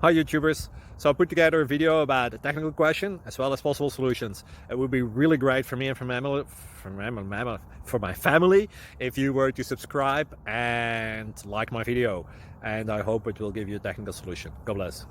Hi YouTubers! So I put together a video about a technical question as well as possible solutions. It would be really great for me and for my family if you were to subscribe and like my video, and I hope it will give you a technical solution. God bless.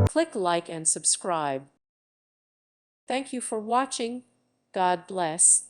Click like and subscribe. Thank you for watching. God bless.